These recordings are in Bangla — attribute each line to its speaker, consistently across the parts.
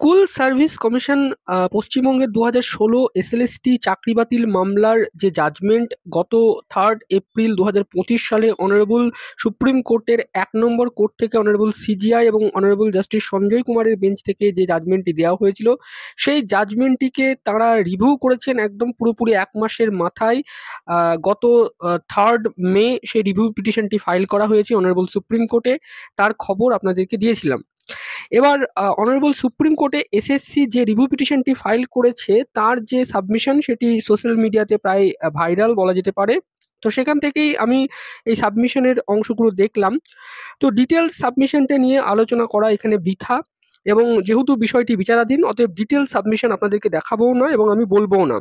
Speaker 1: স্কুল সার্ভিস কমিশন পশ্চিমবঙ্গের 2016 এসএলএসটি চাকরি বাতিল মামলার যে জাজমেন্ট গত 3 এপ্রিল 2025 সালে অনারেবল সুপ্রিম কোর্টের 1 নম্বর কোর্ট থেকে অনারেবল সিজিআই এবং অনারেবল জাস্টিস সঞ্জয় কুমারের বেঞ্চ থেকে যে জাজমেন্টটি দেওয়া হয়েছিল, সেই জাজমেন্টটিকে তারা রিভিউ করেছেন একদম পুরোপুরি 1 মাসের মাথায়। গত 3 মে সেই রিভিউ পিটিশনটি ফাইল করা হয়েছে অনারেবল সুপ্রিম কোর্টে। তার খবর আপনাদেরকে দিয়েছিলাম। এবার অনারেবল সুপ্রিম কোর্টে এসএসসি যে রিভিউ পিটিশনটি ফাইল করেছে তার যে সাবমিশন সেটি সোশ্যাল মিডিয়াতে প্রায় ভাইরাল বলা যেতে পারে। তো সেখান থেকেই আমি এই সাবমিশনের অংশগুলো দেখলাম। তো ডিটেলস সাবমিশনটা নিয়ে আলোচনা করা এখানে বৃথা, এবং যেহেতু বিষয়টি বিচারাধীন অতএব ডিটেলস সাবমিশন আপনাদেরকে দেখাবোও না এবং আমি বলবোও না।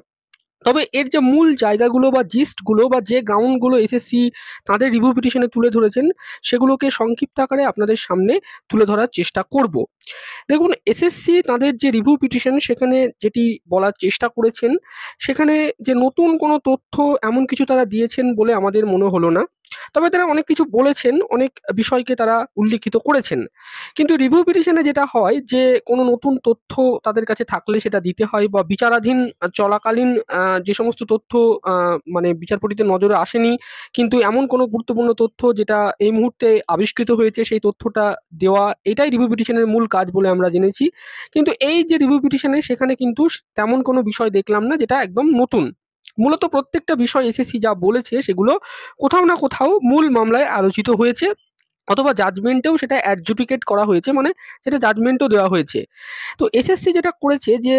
Speaker 1: তবে এর যে মূল জায়গাগুলো বা জিস্টগুলো বা যে গ্রাউন্ডগুলো এসএসসি তাদের রিভিউ পিটিশনে তুলে ধরেছেন সেগুলোকে সংক্ষিপ্ত আকারে আপনাদের সামনে তুলে ধরার চেষ্টা করব। দেখুন, এসএসসি তাদের যে রিভিউ পিটিশন সেখানে যেটি বলার চেষ্টা করেছেন, সেখানে যে নতুন কোনো তথ্য এমন কিছু তারা দিয়েছেন বলে আমাদের মনে হলো না। তবে তারা অনেক কিছু বলেছেন, অনেক বিষয়কে তারা উল্লিখিত করেছেন। কিন্তু রিভিউ পিটিশনে যেটা হয় যে কোনো নতুন তথ্য তাদের কাছে থাকলে সেটা দিতে হয়, বা বিচারাধীন চলাকালীন যে সমস্ত তথ্য মানে বিচারপতিদের নজরে আসেনি কিন্তু এমন কোনো গুরুত্বপূর্ণ তথ্য যেটা এই মুহূর্তে আবিষ্কৃত হয়েছে সেই তথ্যটা দেওয়া, এটাই রিভিউ পিটিশনের মূল কাজ বলে আমরা জেনেছি। কিন্তু এই যে রিভিউ পিটিশনে সেখানে কিন্তু তেমন কোনো বিষয় দেখলাম না যেটা একদম নতুন। মূলত প্রত্যেকটা বিষয় এসএসসি যা বলেছে সেগুলো কোথাও না কোথাও মূল মামলায় আলোচিত হয়েছে, অথবা জাজমেন্টেও সেটা অ্যাডজুডিকেট করা হয়েছে, মানে সেটা জাজমেন্টও দেওয়া হয়েছে। তো এসএসসি যেটা করেছে যে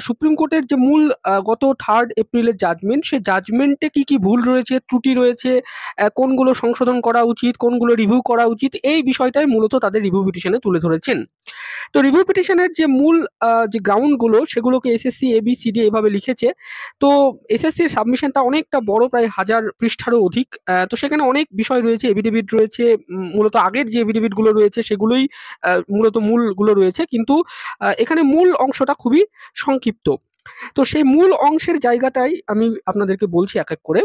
Speaker 1: সুপ্রিম কোর্টের যে মূল গত 3 এপ্রিলের জাজমেন্ট, সেই জাজমেন্টে কি কি ভুল রয়েছে, ত্রুটি রয়েছে, কোনগুলো সংশোধন করা উচিত, কোনগুলো রিভিউ করা উচিত, এই বিষয়টাই মূলত তাদের রিভিউ পিটিশনে তুলে ধরেছেন। তো রিভিউ পিটিশনের যে মূল যে গ্রাউন্ডগুলো সেগুলোকে এসএসসি এবিসিডি এভাবে লিখেছে। তো এসএসসির সাবমিশনটা অনেকটা বড়, প্রায় 1000 পৃষ্ঠারও অধিক। তো সেখানে অনেক বিষয় রয়েছে, এফিডেভিট রয়েছে, মূলত আগের যে এফিডেভিটগুলো রয়েছে সেগুলোই মূলত মূলগুলো রয়েছে, কিন্তু এখানে মূল অংশটা খুবই সংক্ষিপ্ত। তো সেই মূল অংশের জায়গাটাই আমি আপনাদেরকে বলছি এক এক করে।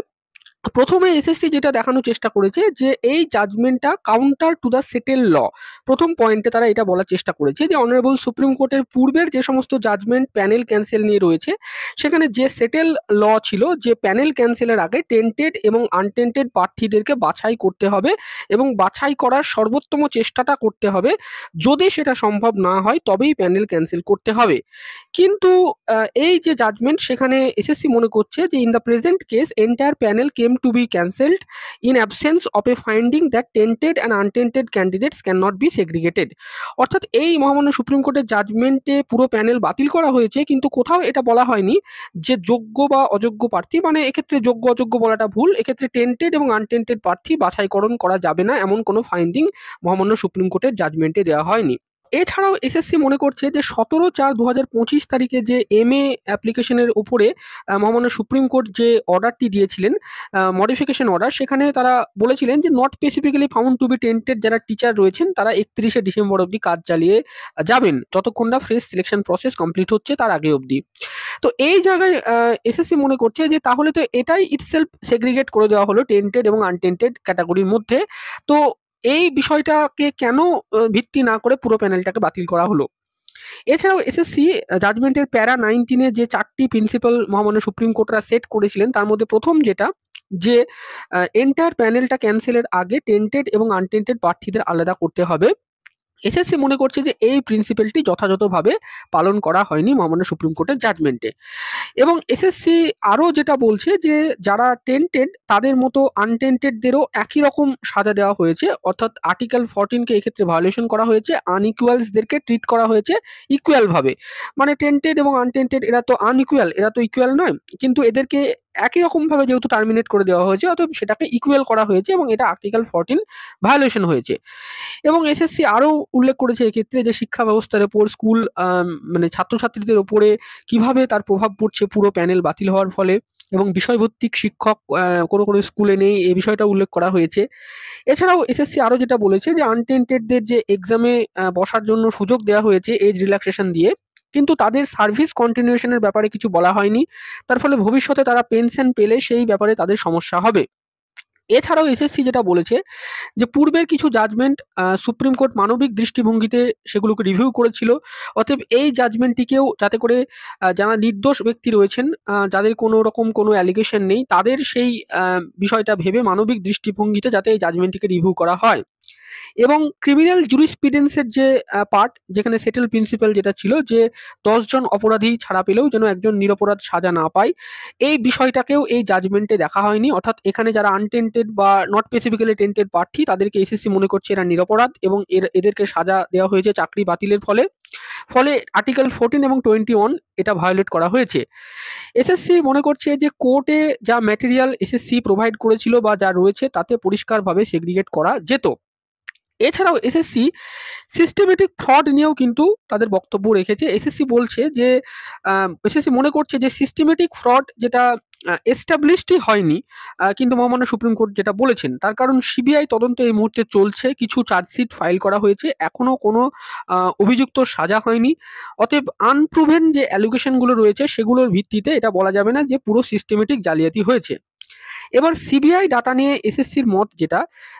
Speaker 1: প্রথমে এসএসসি যেটা দেখানোর চেষ্টা করেছে যে এই জাজমেন্টটা কাউন্টার টু দ্য সেটেল ল। প্রথম পয়েন্টে তারা এটা বলার চেষ্টা করেছে যে অনারেবল সুপ্রিম কোর্টের পূর্বের যে সমস্ত জাজমেন্ট প্যানেল ক্যান্সেল নিয়ে রয়েছে, সেখানে যে সেটেল ল ছিল যে প্যানেল ক্যান্সেলের আগে টেন্টেড এবং আনটেন্টেড প্রার্থীদেরকে বাছাই করতে হবে এবং বাছাই করার সর্বোত্তম চেষ্টাটা করতে হবে। যদি সেটা সম্ভব না হয় তবেই প্যানেল ক্যান্সেল করতে হবে। কিন্তু এই যে জাজমেন্ট সেখানে এসএসসি মনে করছে যে in the present case entire panel came to be cancelled in absence of a finding that tainted and untainted candidates cannot be segregated। অর্থাৎ এই মহামান্য সুপ্রিম কোর্টের জাজমেন্টে পুরো প্যানেল বাতিল করা হয়েছে, কিন্তু কোথাও এটা বলা হয়নি যে যোগ্য বা অযোগ্য প্রার্থী, মানে এক্ষেত্রে যোগ্য অযোগ্য বলাটা ভুল, এক্ষেত্রে টেন্টেড এবং আনটেন্টেড প্রার্থী বাছাইকরণ করা যাবে না এমন কোনো ফাইন্ডিং মহামান্য সুপ্রিম কোর্টের জাজমেন্টে দেওয়া হয়নি। এছাড়াও এসএসসি মনে করছে যে 17/4/2025 তারিখে যে এমএ অ্যাপ্লিকেশনের উপরে মহামান্য সুপ্রিম কোর্ট যে অর্ডারটি দিয়েছিলেন, মডিফিকেশন অর্ডার, সেখানে তারা বলেছিলেন যে not specifically found to be tainted যারা টিচার রয়েছেন তারা 31শে ডিসেম্বর অবধি কাজ চালিয়ে যাবেন, যতক্ষণ না ফ্রেশ সিলেকশন প্রসেস কমপ্লিট হচ্ছে তার আগে অবধি। তো এই জায়গায় এসএসসি মনে করছে যে তাহলে তো এটাই ইটসেলফ সেগ্রিগেট করে দেওয়া হলো টেন্টেড এবং আনটেন্টেড ক্যাটাগরির মধ্যে। তো এই বিষয়টাকে কেন ভিত্তি না করে পুরো প্যানেলটাকে বাতিল করা হলো? এছাড়াও এসএসসি জাজমেন্টের প্যারা 19 যে 4টি প্রিন্সিপাল মহামান্য সুপ্রিম কোর্টরা সেট করেছিলেন তার মধ্যে প্রথম যেটা যে এন্টায়ার প্যানেলটা ক্যান্সেলের আগে টেন্টেড এবং আনটেন্টেড প্রার্থীদের আলাদা করতে হবে। এসএসসি মনে করছে যে এই প্রিন্সিপালটি যথাযথভাবে পালন করা হয়নি মহামান্য সুপ্রিম কোর্টের জাজমেন্টে। এবং এসএসসি আরও যেটা বলছে যে যারা টেন্টেড তাদের মতো আনটেন্টেডদেরও একই রকম সাজা দেওয়া হয়েছে, অর্থাৎ আর্টিকেল 14কে এক্ষেত্রে ভায়োলেশন করা হয়েছে, আনইকুয়ালসদেরকে ট্রিট করা হয়েছে ইকুয়ালভাবে। মানে টেন্টেড এবং আনটেন্টেড এরা তো আনইকুয়াল, এরা তো ইকুয়াল নয়, কিন্তু এদেরকে একই রকমভাবে যেহেতু টার্মিনেট করে দেওয়া হয়েছে অতএব সেটাকে ইকুয়াল করা হয়েছে এবং এটা আর্টিকেল 14 ভায়োলেশন হয়েছে। এবং এসএসসি আরও উল্লেখ করেছে এক্ষেত্রে যে শিক্ষা ব্যবস্থার উপর স্কুল মানে ছাত্রছাত্রীদের ওপরে কিভাবে তার প্রভাব পড়ছে পুরো প্যানেল বাতিল হওয়ার ফলে, এবং বিষয়ভিত্তিক শিক্ষক কোনো কোনো স্কুলে নেই, এই বিষয়টা উল্লেখ করা হয়েছে। এছাড়াও এসএসসি আরও যেটা বলেছে যে আনটেন্টেডদের যে এক্সামে বসার জন্য সুযোগ দেওয়া হয়েছে এজ রিল্যাক্সেশন দিয়ে, কিন্তু তাদের সার্ভিস কন্টিনিউশনের ব্যাপারে কিছু বলা হয়নি, তার ফলে ভবিষ্যতে তারা পেনশন পেলে সেই ব্যাপারে তাদের সমস্যা হবে। এছাড়াও এসএসসি যেটা বলেছে যে পূর্বের কিছু জাজমেন্ট সুপ্রিম কোর্ট মানবিক দৃষ্টিভঙ্গিতে সেগুলোকে রিভিউ করেছিল। অতএব এই জাজমেন্টটিকেও যাতে করে যারা নির্দোষ ব্যক্তি রয়েছেন, যাদের কোনো রকম কোনো অ্যালিগেশন নেই, তাদের সেই বিষয়টা ভেবে মানবিক দৃষ্টিভঙ্গিতে যাতে এই জাজমেন্টটিকে রিভিউ করা হয়। এবং ক্রিমিনাল জুরিসপ্রুডেন্সের যে পার্ট, যেখানে সেটেল প্রিন্সিপাল যেটা ছিল যে ১০ জন অপরাধী ছাড়া পেলেও যেন একজন নিরপরাধ সাজা না পায়, এই বিষয়টাকেও এই জাজমেন্টে দেখা হয়নি। অর্থাৎ এখানে যারা আনটেন্টেড বা নট স্পেসিফিক্যালি টেন্টেড প্রার্থী, তাদেরকে এসএসসি মনে করছে এরা নিরপরাধ এবং এদেরকে সাজা দেওয়া হয়েছে চাকরি বাতিলের ফলে আর্টিকেল 14 এবং 21 এটা ভায়োলেট করা হয়েছে। এসএসসি মনে করছে যে কোর্টে যা ম্যাটেরিয়াল এসএসসি প্রোভাইড করেছিল বা যা রয়েছে তাতে পরিষ্কারভাবে সেগ্রিগেট করা যেত। এছাড়াও এসএসসি সিস্টেমেটিক ফ্রড নিয়েও কিন্তু তাদের বক্তব্য রেখেছে। এসএসসি বলছে যে এসএসসি মনে করছে যে সিস্টেমেটিক ফ্রড যেটা এস্টাবলিশডই হয়নি, কিন্তু মহামান্য সুপ্রিম কোর্ট যেটা বলেছেন, তার কারণ সিবিআই তদন্ত এই মুহূর্তে চলছে, কিছু চার্জশিট ফাইল করা হয়েছে, এখনো কোনো অভিযুক্ত সাজা হয়নি। অতএব আনপ্রুভেন যে অ্যালিগেশনগুলো রয়েছে সেগুলোর ভিত্তিতে এটা বলা যাবে না যে পুরো সিস্টেমেটিক জালিয়াতি হয়েছে। এবার সিবিআই ডাটা নিয়ে এসএসসির মত যেটা,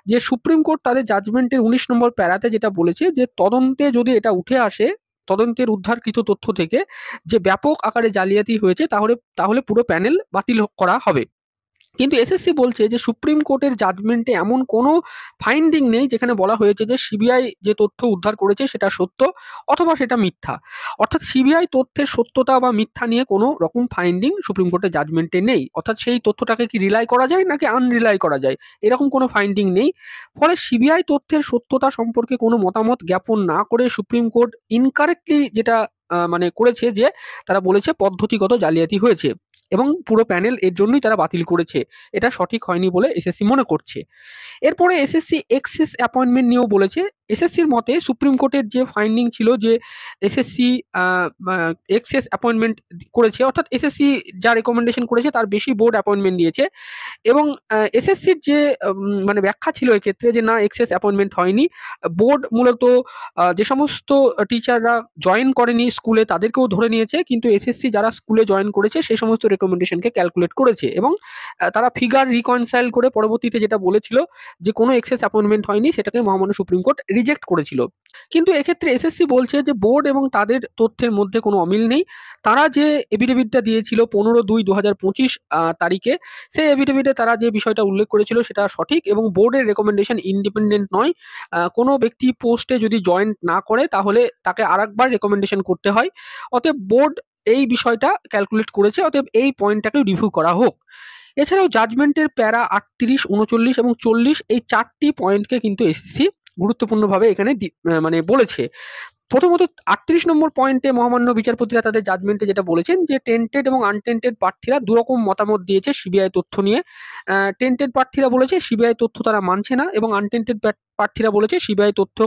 Speaker 1: যে সুপ্রিম কোর্ট তাদের জাজমেন্টের ১৯ নম্বর প্যারাতে যেটা বলেছে যে তদন্তে যদি এটা উঠে আসে, তদন্তের উদ্ধারকৃত তথ্য থেকে যে ব্যাপক আকারে জালিয়াতি হয়েছে, তাহলে পুরো প্যানেল বাতিল করা হবে। কিন্তু এসএসসি বলছে যে সুপ্রিম কোর্টের জাজমেন্টে এমন কোনো ফাইন্ডিং নেই যেখানে বলা হয়েছে যে সিবিআই যে তথ্য উদ্ধার করেছে সেটা সত্য অথবা সেটা মিথ্যা। অর্থাৎ সিবিআই তথ্যের সত্যতা বা মিথ্যা নিয়ে কোনো রকম ফাইন্ডিং সুপ্রিম কোর্টের জাজমেন্টে নেই। অর্থাৎ সেই তথ্যটাকে কি রিলাই করা যায় নাকি আনরিলাই করা যায়, এরকম কোনো ফাইন্ডিং নেই। ফলে সিবিআই তথ্যের সত্যতা সম্পর্কে কোনো মতামত জ্ঞাপন না করে সুপ্রিম কোর্ট ইনকারেক্টলি যেটা মানে করেছে, যে তারা বলেছে পদ্ধতিগত জালিয়াতি হয়েছে এবং পুরো প্যানেল এর জন্যই তারা বাতিল করেছে। এটা সঠিক হয়নি বলে এসএসসি মনে করছে। এরপরে এসএসসি এক্সেস অ্যাপয়েন্টমেন্ট নিয়েও বলেছে। এসএসসির মতে সুপ্রিম কোর্টের যে ফাইন্ডিং ছিল যে এসএসসি এক্সেস অ্যাপয়েন্টমেন্ট করেছে, অর্থাৎ এসএসসি যা রেকমেন্ডেশন করেছে তার বেশি বোর্ড অ্যাপয়েন্টমেন্ট দিয়েছে এবং এসএসসির যে মানে ব্যাখ্যা ছিল এক্ষেত্রে যে না, এক্সেস অ্যাপয়েন্টমেন্ট হয়নি। বোর্ড মূলত যে সমস্ত টিচাররা জয়েন করেনি স্কুলে তাদেরকেও ধরে নিয়েছে, কিন্তু এসএসসি যারা স্কুলে জয়েন করেছে সেই সমস্ত রেকমেন্ডেশনকে ক্যালকুলেট করেছে এবং তারা ফিগার রিকনসাইল করে পরবর্তীতে যেটা বলেছিল যে কোনো এক্সেস অ্যাপয়েন্টমেন্ট হয়নি, সেটাকে মহামান্য সুপ্রিম কোর্ট রিজেক্ট করেছিল। কিন্তু এক্ষেত্রে এসএসসি বলছে যে বোর্ড এবং তাদের তথ্যের মধ্যে কোনো অমিল নেই। তারা যে এফিডেভিটটা দিয়েছিল 15/2/2025 তারিখে, সেই এফিডেভিটে তারা যে বিষয়টা উল্লেখ করেছিল সেটা সঠিক এবং বোর্ডের রেকমেন্ডেশন ইন্ডিপেন্ডেন্ট নয়। কোনো ব্যক্তি পোস্টে যদি জয়েন না করে তাহলে তাকে আরেকবার রেকমেন্ডেশন করতে হয়। অতএব বোর্ড এই বিষয়টা ক্যালকুলেট করেছে, অতএব এই পয়েন্টটাকে রিভিউ করা হোক। এছাড়াও জাজমেন্টের প্যারা 38, 39 এবং 40 এই 4টি পয়েন্টকে কিন্তু এসএসসি গুরুত্বপূর্ণভাবে এখানে মানে বলেছে। প্রথমত 38 নম্বর পয়েন্টে মহামান্য বিচারপতিরা তাদের জাজমেন্টে যেটা বলেছেন যে টেন্টেড এবং আনটেন্টেড প্রার্থীরা দুরকম মতামত দিয়েছে সিবিআই তথ্য নিয়ে। টেন্টেড প্রার্থীরা বলেছে সিবিআই তথ্য তারা মানছে না এবং আনটেন্টেড প্রার্থীরা বলেছে সিবিআই তথ্য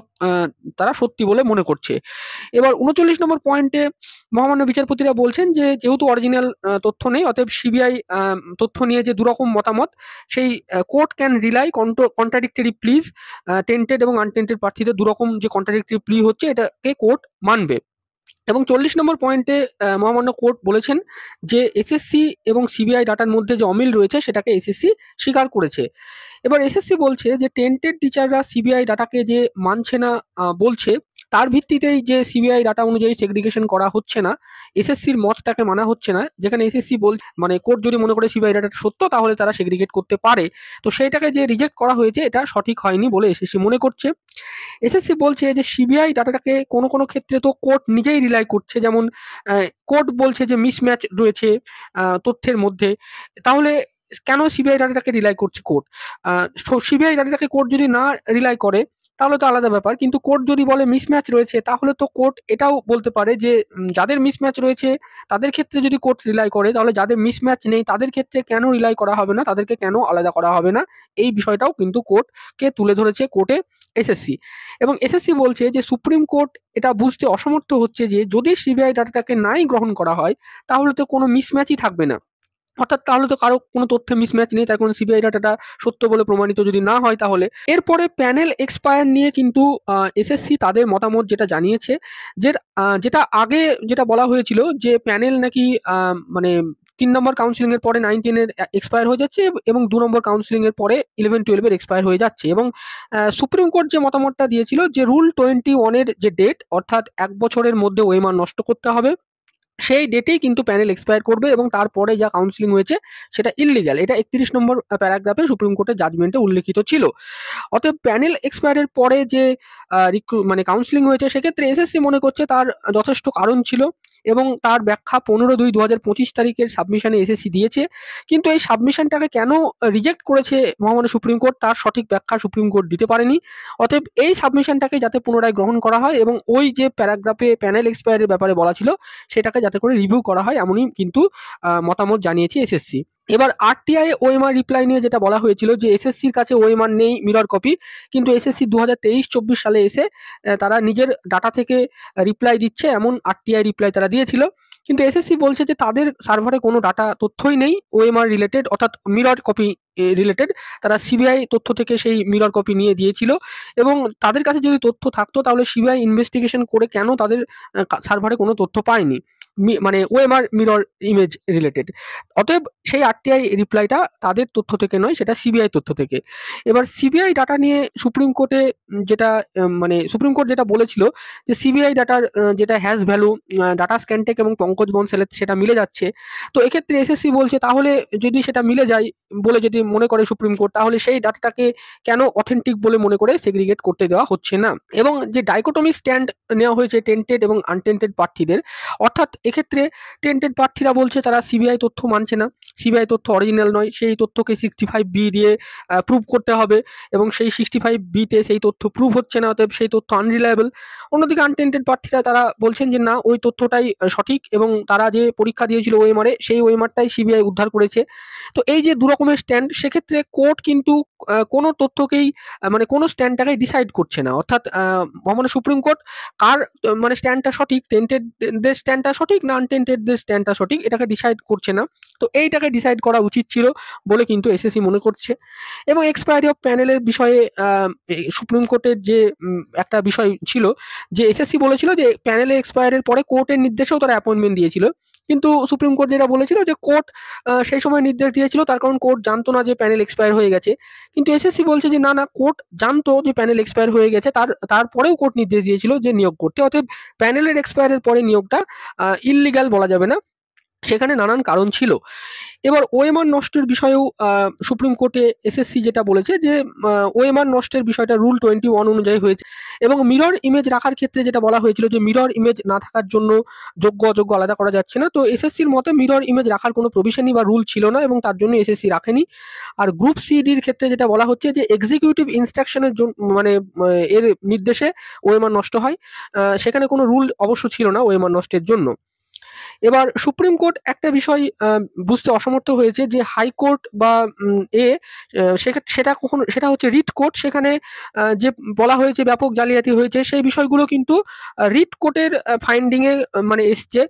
Speaker 1: তারা সত্যি বলে মনে করছে। এবার 39 নম্বর পয়েন্টে মহামান্য বিচারপতিরা বলছেন যে যেহেতু অরিজিনাল তথ্য নেই, অতএব সিবিআই তথ্য নিয়ে যে দুরকম মতামত, সেই court can rely contradictory pleas. Tainted এবং আনটেন্টেড প্রার্থীদের দুরকম যে কন্ট্রাডিক্টরি প্লি হচ্ছে এটাকে কোর্ট মানবে। এবং 40 নম্বর পয়েন্টে মহামান্য কোর্ট বলেছেন যে এসএসসি এবং সিবিআই ডাটার মধ্যে যে অমিল রয়েছে সেটাকে এসএসসি স্বীকার করেছে। এবার এসএসসি বলছে যে টেন্টেড টিচাররা সিবিআই ডাটাকে যে মানছে না বলছে, তার ভিত্তিতেই যে সিবিআই ডাটা অনুযায়ী সেগ্রিগেশন করা হচ্ছে না, এসএসসির মতটাকে মানা হচ্ছে না। যেখানে এসএসসি বলছে মানে কোর্ট যদি মনে করে সিবিআই ডাটা সত্য তাহলে তারা সেগ্রিগেট করতে পারে, তো সেইটাকে যে রিজেক্ট করা হয়েছে এটা সঠিক হয়নি বলে এসএসসি মনে করছে। এসএসসি বলছে যে সিবিআই ডাটাটাকে কোনো ক্ষেত্রে তো কোর্ট নিজেই রিলাই করছে, যেমন কোর্ট বলছে যে মিসম্যাচ রয়েছে তথ্যের মধ্যে, তাহলে কেন সিবিআই ডাটাটাকে রিলাই করছে কোর্ট? সিবিআই ডাটাটাকে কোর্ট যদি না রিলাই করে তাহলে তো আলাদা ব্যাপার, কিন্তু কোর্ট যদি বলে মিসম্যাচ রয়েছে তাহলে তো কোর্ট এটাও বলতে পারে যে যাদের মিসম্যাচ রয়েছে তাদের ক্ষেত্রে যদি কোর্ট রিলাই করে তাহলে যাদের মিসম্যাচ নেই তাদের ক্ষেত্রে কেন রিলাই করা হবে না, তাদেরকে কেন আলাদা করা হবে না, এই বিষয়টাও কিন্তু কোর্টকে তুলে ধরেছে কোর্টে এসএসসি। এবং এসএসসি বলছে যে সুপ্রিম কোর্ট এটা বুঝতে অসমর্থ হচ্ছে যে যদি সিবিআই ডাটাটাকে নাই গ্রহণ করা হয় তাহলে তো কোনো মিসম্যাচই থাকবে না। অর্থাৎ তাহলে তো কারো কোনো তথ্যে মিসম্যাচ নেই, তার কোনো সিবিআই ডাটাটা সত্য বলে প্রমাণিত যদি না হয় তাহলে। এরপরে প্যানেল এক্সপায়ার নিয়ে কিন্তু এসএসসি তাদের মতামত যেটা জানিয়েছে, যেটা আগে যেটা বলা হয়েছিল যে প্যানেল নাকি মানে 3 নম্বর কাউন্সেলিং এর পরে 9, 10 এর এক্সপায়ার হয়ে যাচ্ছে এবং 2 নম্বর কাউন্সেলিং এর পরে 11, 12 এর এক্সপায়ার হয়ে যাচ্ছে। এবং সুপ্রিম কোর্ট যে মতামতটা দিয়েছিল যে রুল 21 এর যে ডেট, অর্থাৎ 1 বছরের মধ্যে ওএমআর নষ্ট করতে হবে, সেই ডেটেই কিন্তু প্যানেল এক্সপায়ার করবে এবং তারপরে যা কাউন্সেলিং হয়েছে সেটা ইললিগ্যাল। এটা 31 নম্বর প্যারাগ্রাফে সুপ্রিম কোর্টের জাজমেন্টে উল্লেখিত ছিল। অতএব প্যানেল এক্সপায়ারের পরে যে মানে কাউন্সেলিং হয়েছে, সেক্ষেত্রে এসএসসি মনে করছে তার যথেষ্ট কারণ ছিল এবং তার ব্যাখ্যা 15/2/2025 তারিখের সাবমিশনে এসএসসি দিয়েছে। কিন্তু এই সাবমিশনটাকে কেন রিজেক্ট করেছে মহামান্য সুপ্রিম কোর্ট, তার সঠিক ব্যাখ্যা সুপ্রিম কোর্ট দিতে পারেনি। অতএব এই সাবমিশনটাকে যাতে পুনরায় গ্রহণ করা হয় এবং ওই যে প্যারাগ্রাফে প্যানেল এক্সপায়ারের ব্যাপারে বলা ছিল সেটাকে যাতে করে রিভিউ করা হয়, এমনই কিন্তু মতামত জানিয়েছে এসএসসি। এবার আরটিআই ওএমআর রিপ্লাই নিয়ে যেটা বলা হয়েছিল যে এসএসসির কাছে ওএমআর নেই মিরর কপি, কিন্তু এসএসসি 2023-24 সালে এসে তারা নিজের ডাটা থেকে রিপ্লাই দিচ্ছে, এমন আরটিআই রিপ্লাই তারা দিয়েছিল। কিন্তু এসএসসি বলছে যে তাদের সার্ভারে কোনো ডাটা তথ্যই নেই ওএমআর রিলেটেড, অর্থাৎ মিরর কপি রিলেটেড। তারা সিবিআই তথ্য থেকে সেই মিরর কপি নিয়ে দিয়েছিল এবং তাদের কাছে যদি তথ্য থাকতো তাহলে সিবিআই ইনভেস্টিগেশন করে কেন তাদের সার্ভারে কোনো তথ্য পায়নি, মানে ওএমআর মিরর ইমেজ রিলেটেড। অতএব সেই আরটিআই রিপ্লাইটা তাদের তথ্য থেকে নয়, সেটা সিবিআই তথ্য থেকে। এবার সিবিআই ডাটা নিয়ে সুপ্রিম কোর্টে যেটা মানে সুপ্রিম কোর্ট যেটা বলেছিল যে সিবিআই ডাটার যেটা হ্যাশ ভ্যালু ডাটা স্ক্যানটেক এবং পঙ্কজ বনসেলের সেটা মিলে যাচ্ছে। তো এক্ষেত্রে এসএসসি বলছে তাহলে যদি সেটা মিলে যায় বলে যদি মনে করে সুপ্রিম কোর্ট, তাহলে সেই ডাটাটাকে কেন অথেন্টিক বলে মনে করে সেগ্রিগেট করতে দেওয়া হচ্ছে না। এবং যে ডাইকোটমি স্ট্যান্ড নেওয়া হয়েছে টেন্টেড এবং আনটেন্টেড প্রার্থীদের, অর্থাৎ এক্ষেত্রে টেন্টেড প্রার্থীরা বলছে তারা সিবিআই তথ্য মানছে না, সিবিআই তথ্য অরিজিনাল নয়, সেই তথ্যকে 65B দিয়ে প্রুভ করতে হবে এবং সেই 65B-তে সেই তথ্য প্রুভ হচ্ছে না, অতএব সেই তথ্য আনরিলায়েবল। অন্যদিকে আনটেন্টেড প্রার্থীরা তারা বলছেন যে না, ওই তথ্যটাই সঠিক এবং তারা যে পরীক্ষা দিয়েছিল ওএমআরে সেই ওএমআরটাই সিবিআই উদ্ধার করেছে। তো এই যে দু রকমের স্ট্যান্ড, সেক্ষেত্রে কোর্ট কিন্তু কোনো তথ্যকেই মানে কোনো স্ট্যান্ডটাকে ডিসাইড করছে না, অর্থাৎ মহামান্য সুপ্রিম কোর্ট কার মানে স্ট্যান্ডটা সঠিক, টেন্টেডদের স্ট্যান্ডটা সঠিক না আনটেন্টেডদের স্ট্যান্ডটা সঠিক, এটাকে ডিসাইড করছে না। তো এইটাকে ডিসাইড করা উচিত ছিল বলে কিন্তু এসএসসি মনে করছে। এবং এক্সপায়ারি অফ প্যানেলের বিষয়ে সুপ্রিম কোর্টের যে একটা বিষয় ছিল যে এসএসসি বলেছিল যে প্যানেলে এক্সপায়ারের পরে কোর্টের নির্দেশেও তারা অ্যাপয়েন্টমেন্ট দিয়েছিল, কিন্তু সুপ্রিম কোর্ট যেটা বলেছিল যে কোর্ট সেই সময় নির্দেশ দিয়েছিল তার কারণ কোর্ট জানতো না যে প্যানেল এক্সপায়ার হয়ে গেছে। কিন্তু এসএসসি বলছে যে না, কোর্ট জানতো যে প্যানেল এক্সপায়ার হয়ে গেছে, তারপরেও কোর্ট নির্দেশ দিয়েছিল যে নিয়োগ করতে। অতএব প্যানেলের এক্সপায়ারের পরে নিয়োগটা ইললিগাল বলা যাবে না, সেখানে নানান কারণ ছিল। এবার ওএমআর নষ্টের বিষয়েও সুপ্রিম কোর্টে এসএসসি যেটা বলেছে যে ওএমআর নষ্টের বিষয়টা রুল 21 অনুযায়ী হয়েছে এবং মিরর ইমেজ রাখার ক্ষেত্রে যেটা বলা হয়েছিল যে মিরর ইমেজ না থাকার জন্য যোগ্য অযোগ্য আলাদা করা যাচ্ছে না। তো এসএসসির মতে মিরর ইমেজ রাখার কোনো প্রভিশনই বা রুল ছিল না এবং তার জন্য এসএসসি রাখেনি। আর গ্রুপ সিডির ক্ষেত্রে যেটা বলা হচ্ছে যে এক্সিকিউটিভ ইনস্ট্রাকশনের জন্য মানে এর নির্দেশে ওএমআর নষ্ট হয়, সেখানে কোনো রুল অবশ্য ছিল না ওএমআর নষ্টের জন্য। এবার সুপ্রিম কোর্ট একটা বিষয় বুঝতে অসমর্থ হয়েছে যে হাইকোর্ট বা সেটা হচ্ছে রিট কোর্ট, সেখানে যে বলা হয়েছে ব্যাপক জালিয়াতি হয়েছে সেই বিষয়গুলো কিন্তু রিট কোর্টের ফাইন্ডিংয়ে মানে এসছে।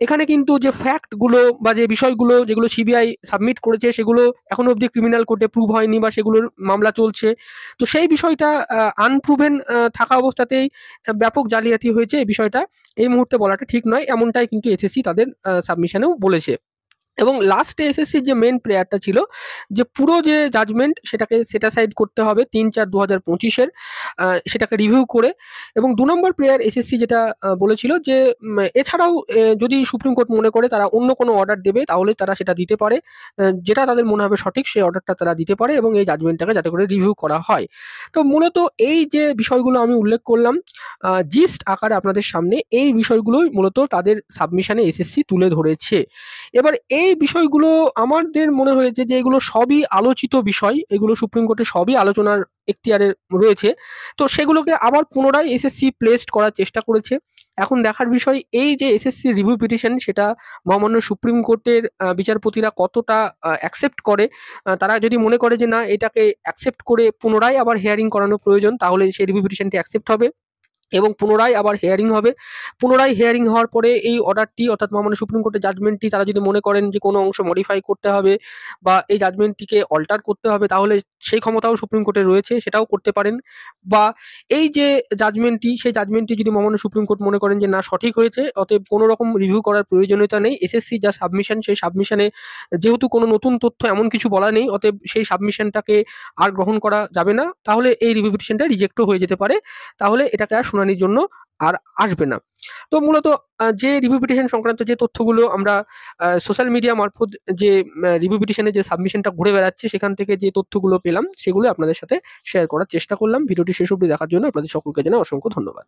Speaker 1: এখানে কিন্তু যে ফ্যাক্টগুলো বা যে বিষয়গুলো যেগুলো সিবিআই সাবমিট করেছে সেগুলো এখনো অবধি ক্রিমিনাল কোর্টে প্রুভ হয়নি বা সেগুলোর মামলা চলছে। তো সেই বিষয়টা আনপ্রুভেন থাকা অবস্থাতেই ব্যাপক জালিয়াতি হয়েছে, এই বিষয়টা এই মুহূর্তে বলাটা ঠিক নয়, এমনটাই কিন্তু এসএসসি তাদের সাবমিশনেও বলেছে। এবং লাস্টে এসএসসির যে মেন প্রেয়ারটা ছিল যে পুরো যে জাজমেন্ট সেটাকে সেটাসাইড করতে হবে 3/4/2025-এর, সেটাকে রিভিউ করে। এবং 2 নম্বর প্রেয়ার এসএসসি যেটা বলেছিল যে এছাড়াও যদি সুপ্রিম কোর্ট মনে করে তারা অন্য কোনো অর্ডার দেবে তাহলে তারা সেটা দিতে পারে, যেটা তাদের মনে হবে সঠিক সেই অর্ডারটা তারা দিতে পারে এবং এই জাজমেন্টটাকে যাতে করে রিভিউ করা হয়। তো মূলত এই যে বিষয়গুলো আমি উল্লেখ করলাম জিস্ট আকারে আপনাদের সামনে, এই বিষয়গুলোই মূলত তাদের সাবমিশনে এসএসসি তুলে ধরেছে। এবার এই বিষয়গুলো আমাদের মনে হয়েছে যে এগুলো সবই আলোচিত বিষয়, এগুলো সুপ্রিম কোর্টে সবই আলোচনার এখতিয়ারে রয়েছে। তো সেগুলোকে আবার পুনরায় এসএসসি প্লেসড করার চেষ্টা করেছে। এখন দেখার বিষয় এই যে এসএসসি রিভিউ পিটিশন সেটা মহামান্য সুপ্রিম কোর্টের বিচারপতিরা কতটা অ্যাকসেপ্ট করে। তারা যদি মনে করে যে না, এটাকে অ্যাকসেপ্ট করে পুনরায় আবার হিয়ারিং করানো প্রয়োজন, তাহলে সেই রিভিউ পিটিশনটি অ্যাকসেপ্ট হবে। এবং পুনরায় আবার হিয়ারিং হবে। পুনরায় হিয়ারিং হওয়ার পরে এই অর্ডারটি অর্থাৎ মহামান্য সুপ্রিম কোর্টের জাজমেন্টটি তারা যদি মনে করেন যে কোনো অংশ মডিফাই করতে হবে বা এই জাজমেন্টটিকে অল্টার করতে হবে, তাহলে সেই ক্ষমতাও সুপ্রিম কোর্টের রয়েছে, সেটাও করতে পারেন। বা এই যে জাজমেন্টটি, সেই জাজমেন্টটি যদি মহামান্য সুপ্রিম কোর্ট মনে করেন যে না সঠিক হয়েছে, অতএব কোনো রকম রিভিউ করার প্রয়োজনীয়তা নেই, এসএসসি যা সাবমিশন সেই সাবমিশনে যেহেতু কোনো নতুন তথ্য এমন কিছু বলা নেই, অতএব সেই সাবমিশনটাকে আর গ্রহণ করা যাবে না, তাহলে এই রিভিউ পিটিশনটা রিজেক্টও হয়ে যেতে পারে, তাহলে এটাকে আর শুনানির জন্য আর আসবে না। তো মূলত যে রিভিউ পিটিশন সংক্রান্ত যে তথ্যগুলো আমরা সোশ্যাল মিডিয়া মারফত যে রিভিউ পিটিশনের যে সাবমিশনটা ঘুরে বেড়াচ্ছে সেখান থেকে যে তথ্যগুলো পেলাম সেগুলো আপনাদের সাথে শেয়ার করার চেষ্টা করলাম। ভিডিওটি শেষ অবধি দেখার জন্য আপনাদের সকলকে জানাই অসংখ্য ধন্যবাদ।